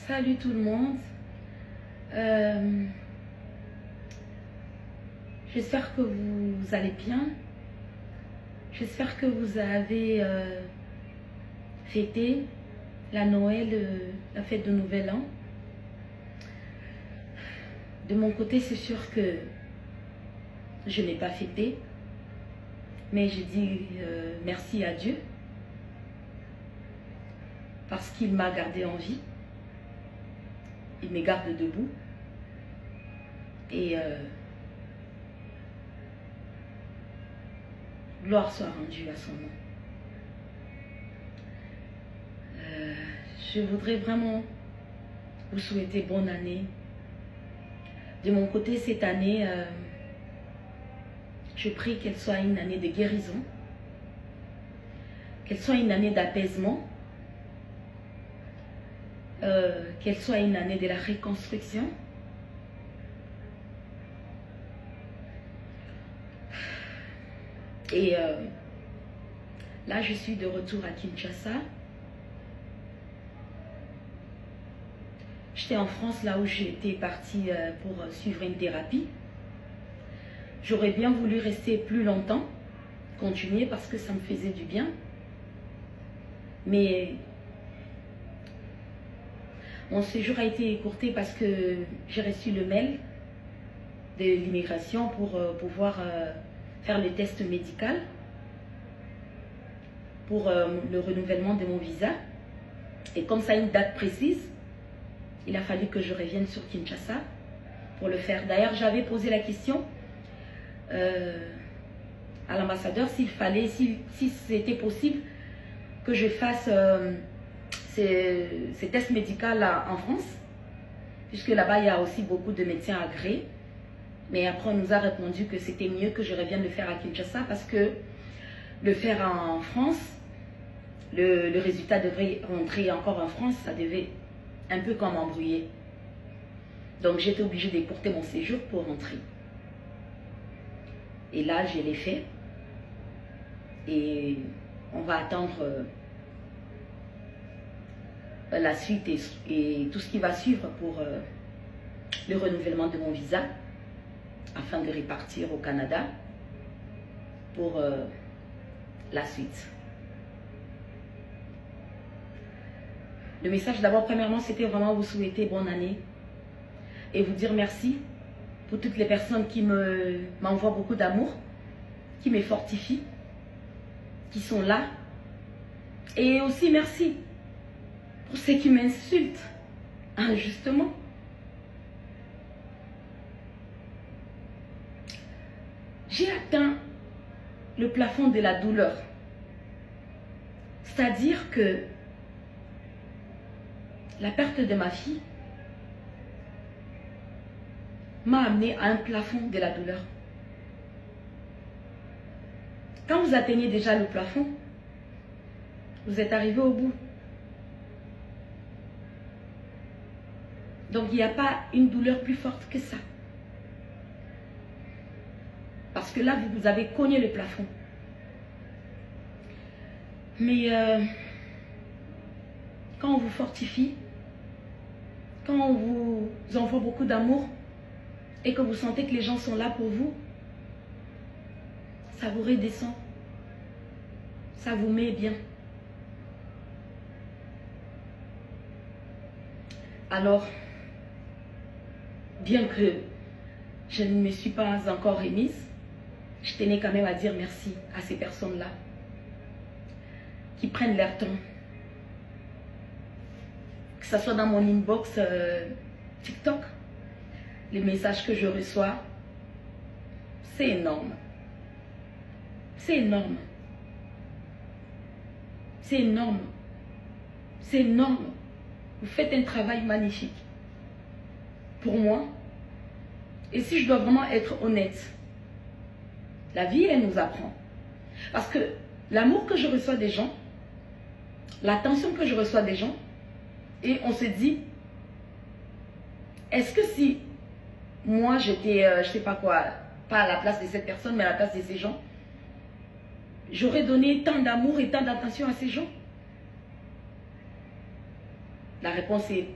Salut tout le monde. J'espère que vous allez bien. J'espère que vous avez fêté la Noël, la fête de Nouvel An. De mon côté, c'est sûr que je n'ai pas fêté. Mais je dis merci à Dieu. Parce qu'il m'a gardé en vie. Il me garde debout. Et gloire soit rendue à son nom. Je voudrais vraiment vous souhaiter bonne année. De mon côté, cette année, je prie qu'elle soit une année de guérison, qu'elle soit une année d'apaisement, qu'elle soit une année de la reconstruction. Et là, je suis de retour à Kinshasa. J'étais en France, là où j'étais partie pour suivre une thérapie. J'aurais bien voulu rester plus longtemps, continuer parce que ça me faisait du bien. Mais mon séjour a été écourté parce que j'ai reçu le mail de l'immigration pour pouvoir faire le test médical pour le renouvellement de mon visa. Et comme ça a une date précise, il a fallu que je revienne sur Kinshasa pour le faire. D'ailleurs, j'avais posé la question à l'ambassadeur s'il fallait, si c'était possible que je fasse ces tests médicaux là en France, puisque là-bas il y a aussi beaucoup de médecins agréés. Mais après on nous a répondu que c'était mieux que je revienne le faire à Kinshasa parce que le faire en France, le résultat devrait rentrer encore en France, ça devait un peu comme embrouiller. Donc j'étais obligée d'écourter mon séjour pour rentrer. Et là, je l'ai fait. Et on va attendre la suite et tout ce qui va suivre pour le renouvellement de mon visa afin de repartir au Canada pour la suite. Le message d'abord, premièrement, c'était vraiment vous souhaiter bonne année et vous dire merci pour toutes les personnes qui m'envoient beaucoup d'amour, qui me fortifient, qui sont là. Et aussi merci pour ceux qui m'insultent injustement. J'ai atteint le plafond de la douleur. C'est-à-dire que la perte de ma fille m'a amené à un plafond de la douleur. Quand vous atteignez déjà le plafond, vous êtes arrivé au bout. Donc il n'y a pas une douleur plus forte que ça. Parce que là, vous avez cogné le plafond. Mais quand on vous fortifie, quand on vous envoie beaucoup d'amour et que vous sentez que les gens sont là pour vous, ça vous redescend. Ça vous met bien. Alors, bien que je ne me suis pas encore remise, je tenais quand même à dire merci à ces personnes-là qui prennent leur temps. Que ce soit dans mon inbox TikTok, les messages que je reçois, c'est énorme. C'est énorme. C'est énorme. C'est énorme. Vous faites un travail magnifique. Pour moi. Et si je dois vraiment être honnête, la vie, elle nous apprend. Parce que l'amour que je reçois des gens, l'attention que je reçois des gens, et on se dit, est-ce que si moi j'étais, je sais pas quoi, pas à la place de cette personne, mais à la place de ces gens, j'aurais donné tant d'amour et tant d'attention à ces gens? La réponse est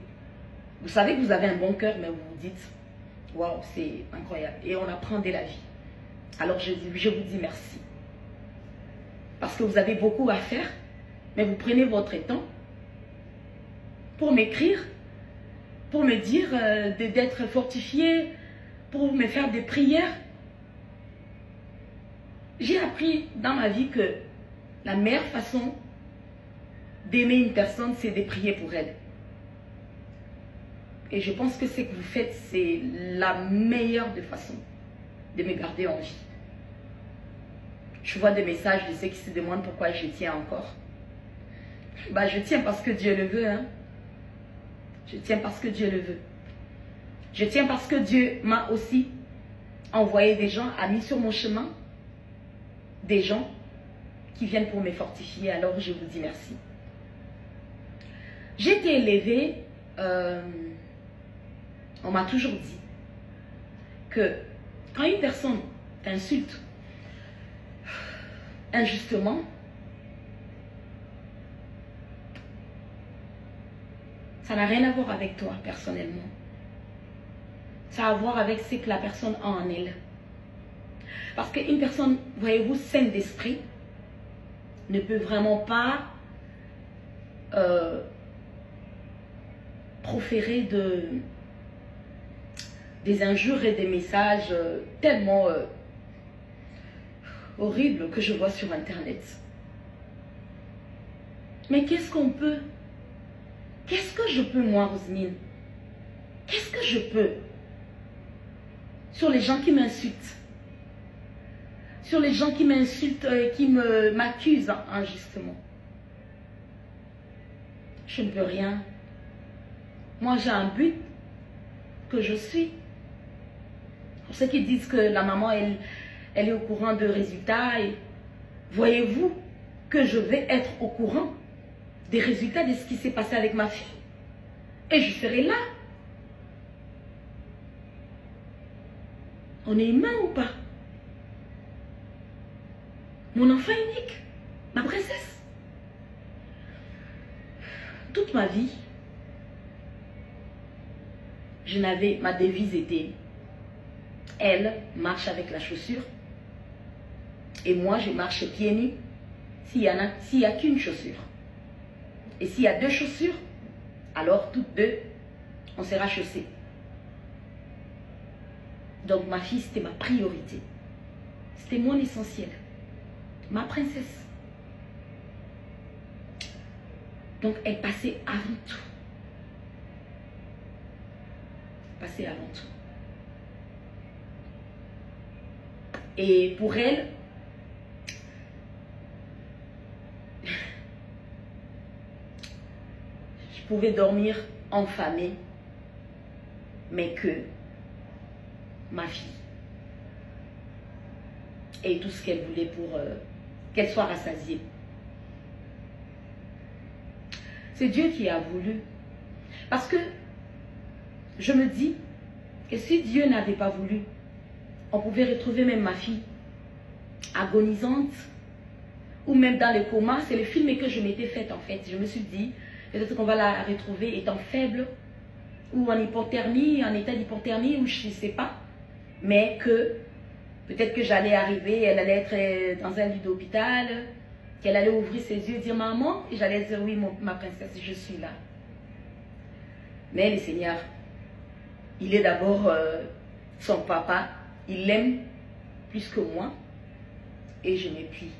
Vous savez que vous avez un bon cœur, mais vous vous dites, waouh, c'est incroyable. Et on apprend dès la vie. Alors je vous dis merci. Parce que vous avez beaucoup à faire, mais vous prenez votre temps pour m'écrire, pour me dire d'être fortifié, pour me faire des prières. J'ai appris dans ma vie que la meilleure façon d'aimer une personne, c'est de prier pour elle. Et je pense que ce que vous faites, c'est la meilleure des façons de me garder en vie. Je vois des messages de ceux qui se demandent pourquoi je tiens encore. Bah, je tiens parce que Dieu le veut. Hein. Je tiens parce que Dieu le veut. Je tiens parce que Dieu m'a aussi envoyé des gens, a mis sur mon chemin des gens qui viennent pour me fortifier. Alors je vous dis merci. J'ai été élevée, on m'a toujours dit que quand une personne t'insulte injustement, ça n'a rien à voir avec toi personnellement. Ça a à voir avec ce que la personne a en elle. Parce qu'une personne, voyez-vous, saine d'esprit, ne peut vraiment pas proférer des injures et des messages tellement horribles que je vois sur Internet. Mais qu'est-ce qu'on peut? Qu'est-ce que je peux, moi, Roselyne? Qu'est-ce que je peux sur les gens qui m'insultent? Sur les gens qui m'insultent et qui m'accusent injustement? Je ne peux rien. Moi, j'ai un but que je suis. Pour ceux qui disent que la maman, elle est au courant de résultats. Voyez-vous que je vais être au courant des résultats de ce qui s'est passé avec ma fille. Et je serai là. On est humain ou pas? Mon enfant unique, ma princesse. Toute ma vie, ma devise était, elle marche avec la chaussure et moi je marche pieds nus s'il y a qu'une chaussure. Et s'il y a deux chaussures, alors toutes deux, on sera chaussés. Donc ma fille, c'était ma priorité. C'était mon essentiel. Ma princesse. Donc elle passait avant tout. Passait avant tout. Et pour elle, je pouvais dormir enfamée, mais que ma fille. Et tout ce qu'elle voulait pour qu'elle soit rassasiée. C'est Dieu qui a voulu. Parce que je me dis que si Dieu n'avait pas voulu, on pouvait retrouver même ma fille agonisante ou même dans le coma. C'est le film que je m'étais fait en fait. Je me suis dit, peut-être qu'on va la retrouver étant faible ou en hypothermie, en état d'hypothermie ou je ne sais pas. Mais que peut-être que j'allais arriver, elle allait être dans un lit d'hôpital, qu'elle allait ouvrir ses yeux et dire maman, et j'allais dire oui ma princesse, je suis là. Mais le Seigneur, il est d'abord son papa, il l'aime plus que moi et je m'appuie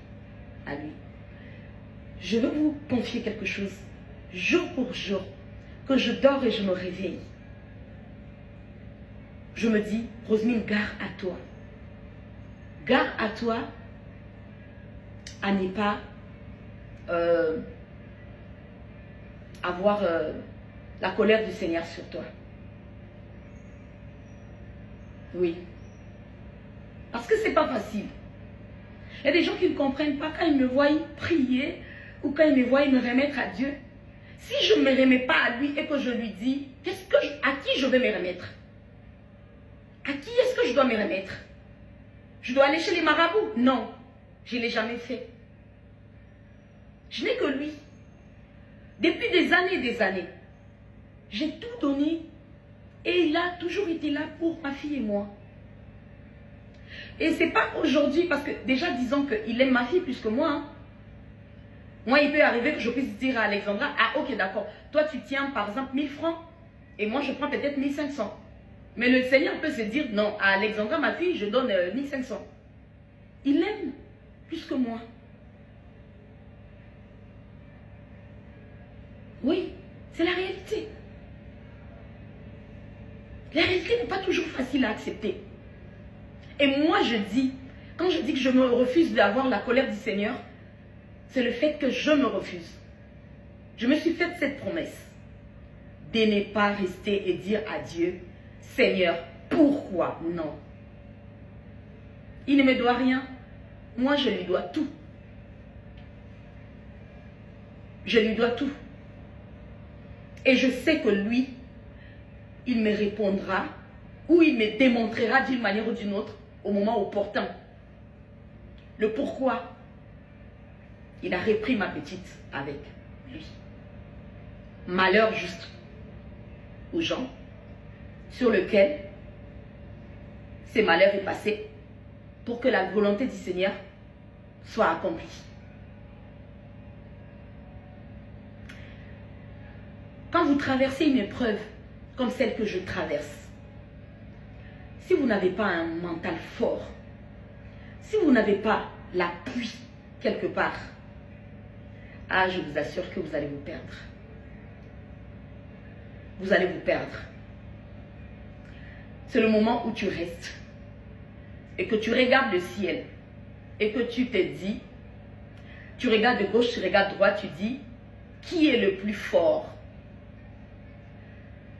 à lui. Je veux vous confier quelque chose, jour pour jour, que je dors et je me réveille. Je me dis, Roselyne, gare à toi. Gare à toi à ne pas avoir la colère du Seigneur sur toi. Oui. Parce que c'est pas facile. Il y a des gens qui ne comprennent pas quand ils me voient prier ou quand ils me voient me remettre à Dieu. Si je ne me remets pas à lui et que je lui dis, à qui je vais me remettre? À qui est-ce que je dois me remettre? Je dois aller chez les marabouts? Non, je ne l'ai jamais fait. Je n'ai que lui. Depuis des années, j'ai tout donné Et il a toujours été là pour ma fille et moi. Et c'est pas aujourd'hui, parce que déjà disons qu'il aime ma fille plus que moi. Hein. Moi, il peut arriver que je puisse dire à Alexandra, ah ok d'accord, toi tu tiens par exemple 1000 francs, et moi je prends peut-être 1500. Mais le Seigneur peut se dire, non, à Alexandra, ma fille, je donne 1500. Il l'aime plus que moi. Oui, c'est la réalité. La réalité n'est pas toujours facile à accepter. Et moi, je dis, quand je dis que je me refuse d'avoir la colère du Seigneur, c'est le fait que je me refuse. Je me suis fait cette promesse de ne pas rester et dire à Dieu, Seigneur, pourquoi non? Il ne me doit rien. Moi, je lui dois tout. Je lui dois tout. Et je sais que lui, il me répondra ou il me démontrera d'une manière ou d'une autre au moment opportun. Le pourquoi. Il a repris ma petite avec lui. Malheur juste aux gens sur lequel ces malheurs est passé pour que la volonté du Seigneur soit accomplie. Quand vous traversez une épreuve comme celle que je traverse, si vous n'avez pas un mental fort, si vous n'avez pas l'appui quelque part, ah, je vous assure que vous allez vous perdre. Vous allez vous perdre. C'est le moment où tu restes et que tu regardes le ciel et que tu te dis, tu regardes de gauche, tu regardes de droite, tu dis, qui est le plus fort?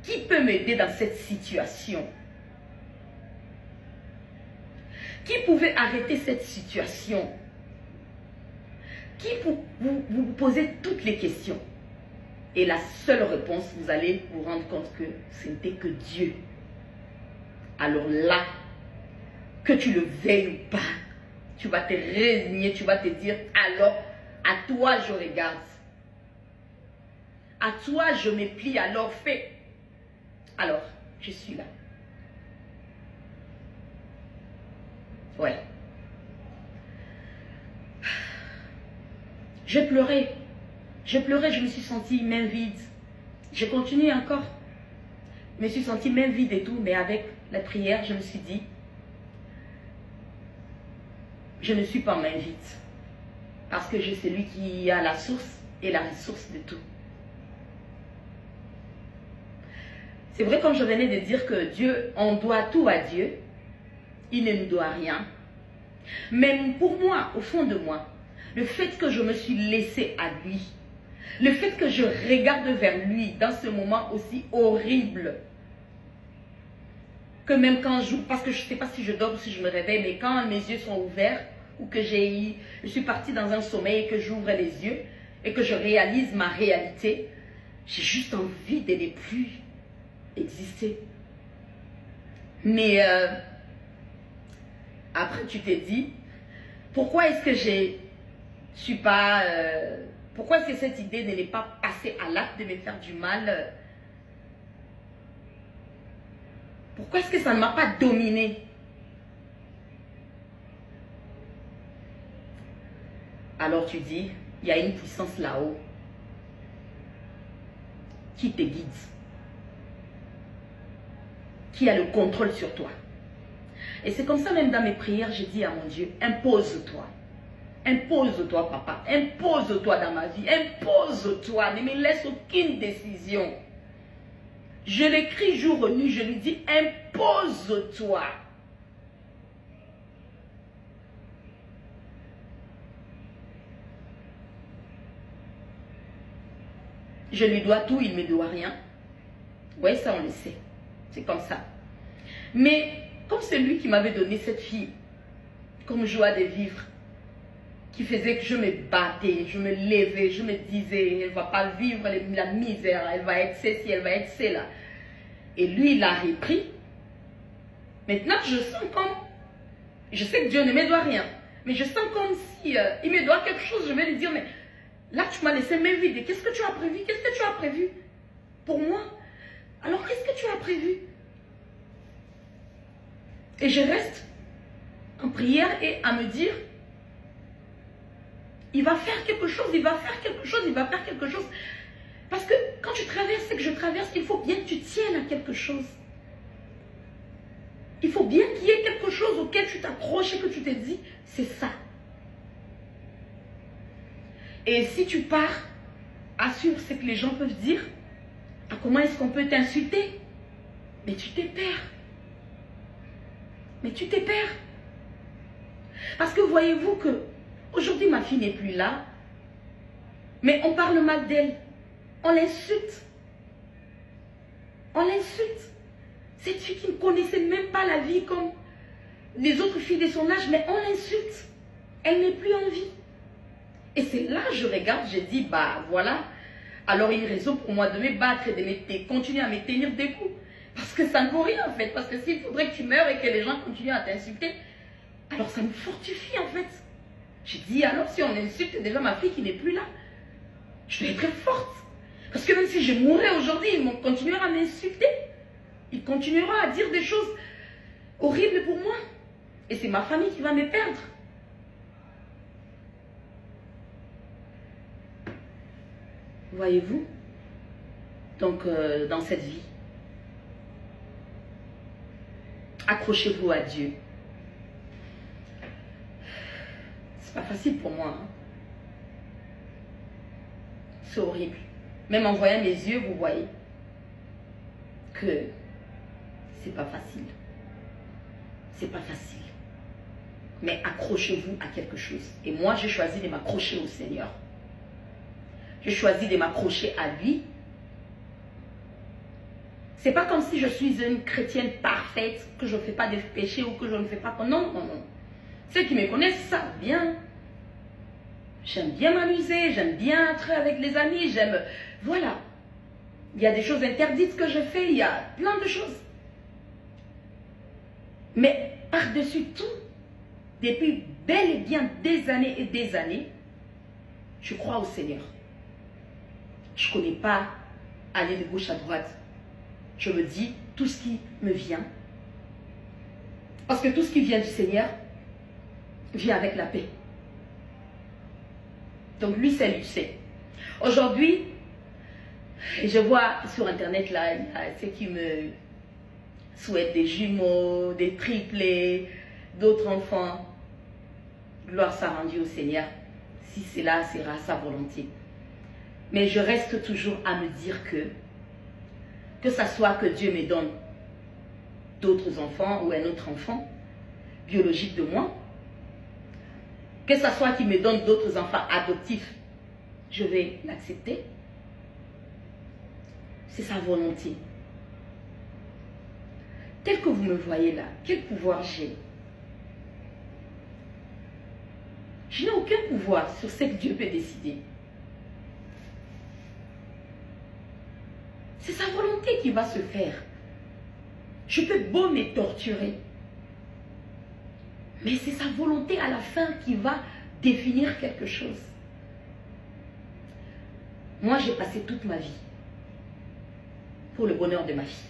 Qui peut m'aider dans cette situation? Qui pouvait arrêter cette situation? Qui vous posez toutes les questions? Et la seule réponse, vous allez vous rendre compte que ce n'était que Dieu. Alors là, que tu le veuilles ou pas, tu vas te résigner, tu vas te dire, alors, à toi je regarde. À toi je me plie, alors fais. Alors, je suis là. Ouais. Je pleurais, je me suis sentie main vide. Je continue encore. Je me suis sentie main vide et tout, mais avec la prière, je me suis dit, je ne suis pas main vide. Parce que je suis celui qui a la source et la ressource de tout. C'est vrai, comme je venais de dire que Dieu, on doit tout à Dieu. Il ne nous doit rien. Mais pour moi, au fond de moi, le fait que je me suis laissée à lui, le fait que je regarde vers lui dans ce moment aussi horrible, que même quand je, parce que je ne sais pas si je dors ou si je me réveille, mais quand mes yeux sont ouverts, ou que je suis partie dans un sommeil et que j'ouvre les yeux, et que je réalise ma réalité, j'ai juste envie de ne plus exister. Mais après tu te dis, pourquoi est-ce que je suis pas... pourquoi est-ce que cette idée ne n'est pas passée à l'acte de me faire du mal? Pourquoi est-ce que ça ne m'a pas dominé? Alors tu dis, il y a une puissance là-haut qui te guide, qui a le contrôle sur toi. Et c'est comme ça même dans mes prières, je dis à mon Dieu, impose-toi. Impose-toi, papa. Impose-toi dans ma vie. Impose-toi. Ne me laisse aucune décision. Je l'écris jour et nuit. Je lui dis, impose-toi. Je lui dois tout, il ne me doit rien. Oui, ça on le sait. C'est comme ça. Mais comme c'est lui qui m'avait donné cette fille comme joie de vivre, qui faisait que je me battais, je me levais, je me disais, elle ne va pas vivre la misère, elle va être ceci, elle va être cela. Et lui, il a repris. Maintenant, je sens comme, je sais que Dieu ne me doit rien, mais je sens comme si il me doit quelque chose. Je vais lui dire, mais là, tu m'as laissé m'inviter. Qu'est-ce que tu as prévu? Qu'est-ce que tu as prévu pour moi? Alors, qu'est-ce que tu as prévu? Et je reste en prière et à me dire, il va faire quelque chose, il va faire quelque chose, il va faire quelque chose. Parce que quand tu traverses ce que je traverse, il faut bien que tu tiennes à quelque chose. Il faut bien qu'il y ait quelque chose auquel tu t'accroches et que tu te dis, c'est ça. Et si tu pars, assure ce que les gens peuvent dire. Ah, comment est-ce qu'on peut t'insulter? Mais tu t'es perds. Mais tu t'es perds. Parce que voyez-vous que aujourd'hui ma fille n'est plus là, mais on parle mal d'elle. On l'insulte. On l'insulte. Cette fille qui ne connaissait même pas la vie comme les autres filles de son âge, mais on l'insulte. Elle n'est plus en vie. Et c'est là que je regarde, je dis, bah voilà. Alors une raison pour moi de me battre et de continuer à me tenir debout. Parce que ça ne vaut rien en fait. Parce que s'il faudrait que tu meurs et que les gens continuent à t'insulter, alors ça me fortifie en fait. Je dis, alors si on insulte déjà ma fille qui n'est plus là, je dois être forte. Parce que même si je mourrais aujourd'hui, ils continueront à m'insulter. Ils continueront à dire des choses horribles pour moi. Et c'est ma famille qui va me perdre. Voyez-vous? Donc, dans cette vie, accrochez-vous à Dieu. C'est pas facile pour moi. Hein? C'est horrible. Même en voyant mes yeux, vous voyez que c'est pas facile. C'est pas facile. Mais accrochez-vous à quelque chose. Et moi, j'ai choisi de m'accrocher au Seigneur. J'ai choisi de m'accrocher à lui. C'est pas comme si je suis une chrétienne parfaite, que je ne fais pas de péché ou que je ne fais pas... Non, non, non. Ceux qui me connaissent savent bien. J'aime bien m'amuser, j'aime bien être avec les amis, j'aime... Voilà. Il y a des choses interdites que je fais, il y a plein de choses. Mais par-dessus tout, depuis bel et bien des années, je crois au Seigneur. Je ne connais pas aller de gauche à droite. Je me dis tout ce qui me vient. Parce que tout ce qui vient du Seigneur vient avec la paix. Donc lui, c'est lui, c'est. Aujourd'hui, je vois sur Internet, là, il y a ceux qui me souhaitent des jumeaux, des triplés, d'autres enfants. Gloire soit rendue au Seigneur. Si cela sera sa volonté. Mais je reste toujours à me dire que ça soit que Dieu me donne d'autres enfants ou un autre enfant biologique de moi, que ça soit qu'il me donne d'autres enfants adoptifs, je vais l'accepter. C'est sa volonté. Tel que vous me voyez là, quel pouvoir j'ai? Je n'ai aucun pouvoir sur ce que Dieu peut décider. C'est sa volonté qui va se faire. Je peux beau me torturer, mais c'est sa volonté à la fin qui va définir quelque chose. Moi, j'ai passé toute ma vie pour le bonheur de ma fille.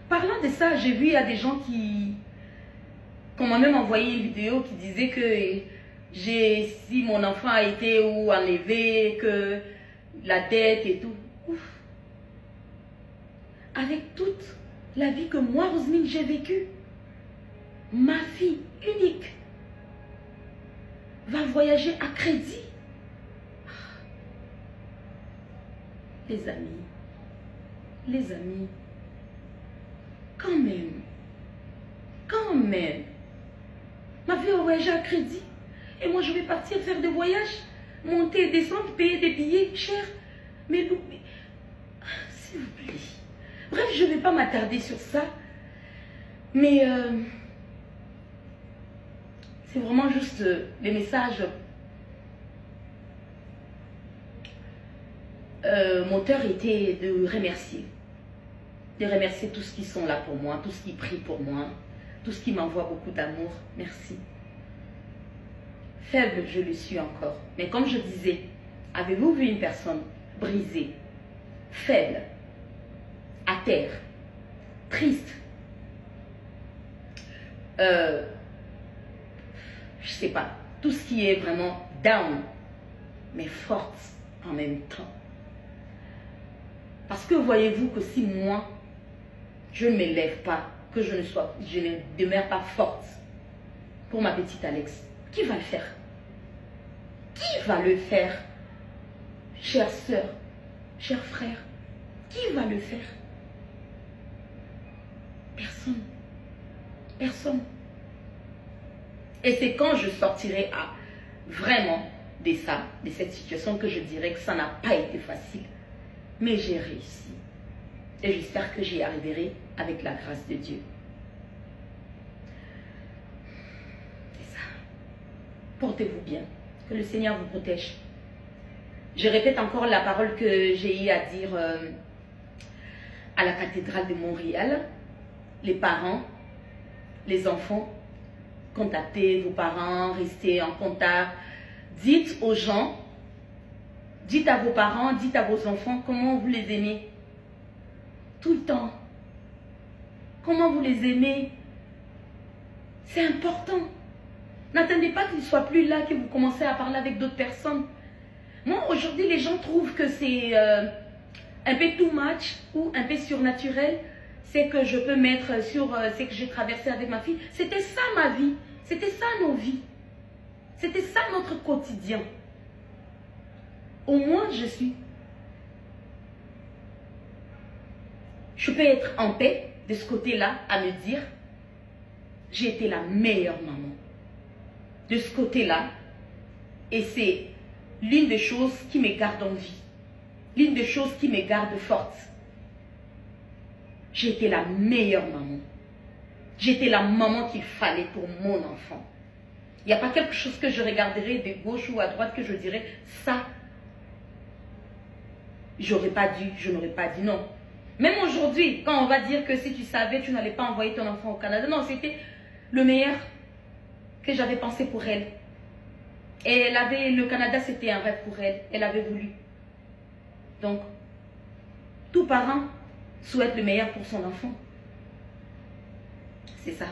Parlant de ça, j'ai vu, il y a des gens qui m'a même envoyé une vidéo qui disait que si mon enfant a été ou enlevé, que la dette et tout. Ouf. Avec toute la vie que moi, Roselyne, j'ai vécue, ma fille unique va voyager à crédit. Les amis, quand même, ma fille va voyager à crédit. Et moi, je vais partir faire des voyages, monter et descendre, payer des billets chers. Mais s'il vous plaît. Bref, je ne vais pas m'attarder sur ça. Mais c'est vraiment juste les messages. Mon cœur était de remercier. De remercier tous ceux qui sont là pour moi, tous ceux qui prient pour moi, tous ceux qui m'envoient beaucoup d'amour. Merci. Faible, je le suis encore. Mais comme je disais, avez-vous vu une personne brisée, faible, à terre, triste, je sais pas, tout ce qui est vraiment down, mais forte en même temps. Parce que voyez-vous que si moi, je ne m'élève pas, que je ne demeure pas forte pour ma petite Alex, qui va le faire? Qui va le faire? Chère sœur, cher frère, qui va le faire? Personne. Personne. Et c'est quand je sortirai vraiment de cette situation, que je dirais que ça n'a pas été facile. Mais j'ai réussi. Et j'espère que j'y arriverai avec la grâce de Dieu. C'est ça. Portez-vous bien. Que le Seigneur vous protège. Je répète encore la parole que j'ai eu à dire à la cathédrale de Montréal. Les parents, les enfants, contactez vos parents, restez en contact. Dites aux gens, dites à vos parents, dites à vos enfants comment vous les aimez. Tout le temps. Comment vous les aimez. C'est important. N'attendez pas qu'ils ne soient plus là, que vous commencez à parler avec d'autres personnes. Moi, aujourd'hui, les gens trouvent que c'est un peu too much ou un peu surnaturel. C'est que je peux mettre sur ce que j'ai traversé avec ma fille. C'était ça ma vie. C'était ça nos vies. C'était ça notre quotidien. Au moins, je peux être en paix de ce côté-là à me dire, j'ai été la meilleure maman. De ce côté-là. Et c'est l'une des choses qui me garde en vie. L'une des choses qui me garde forte. J'ai été la meilleure maman. J'étais la maman qu'il fallait pour mon enfant. Il n'y a pas quelque chose que je regarderai de gauche ou à droite que je dirais, ça, j'aurais pas dû, je n'aurais pas dit non. Même aujourd'hui, quand on va dire que si tu savais, tu n'allais pas envoyer ton enfant au Canada. Non, c'était le meilleur que j'avais pensé pour elle. Et le Canada, c'était un rêve pour elle. Elle avait voulu. Donc, tout parent souhaite le meilleur pour son enfant. C'est ça.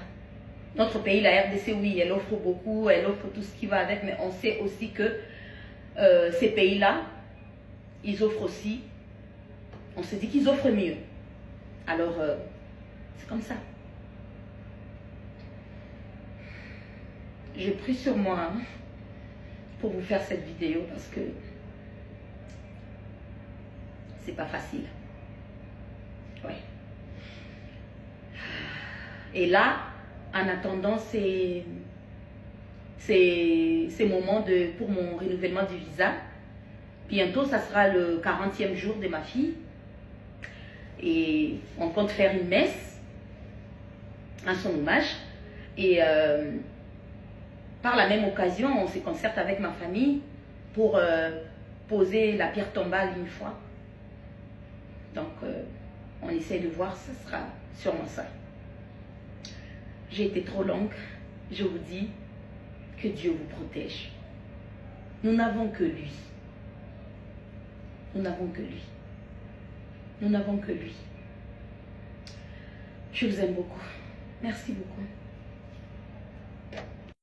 Notre pays, la RDC, oui, elle offre beaucoup, elle offre tout ce qui va avec, mais on sait aussi que ces pays-là, ils offrent aussi, on se dit qu'ils offrent mieux. Alors, c'est comme ça. J'ai pris sur moi pour vous faire cette vidéo parce que c'est pas facile. Ouais. Et là, en attendant ces moments pour mon renouvellement du visa, bientôt, ça sera le 40e jour de ma fille. Et on compte faire une messe à son hommage. Et par la même occasion, on se concerte avec ma famille pour poser la pierre tombale une fois. Donc, on essaie de voir, ce sera sûrement ça. J'ai été trop longue. Je vous dis que Dieu vous protège. Nous n'avons que lui. Nous n'avons que lui. Nous n'avons que lui. Je vous aime beaucoup. Merci beaucoup.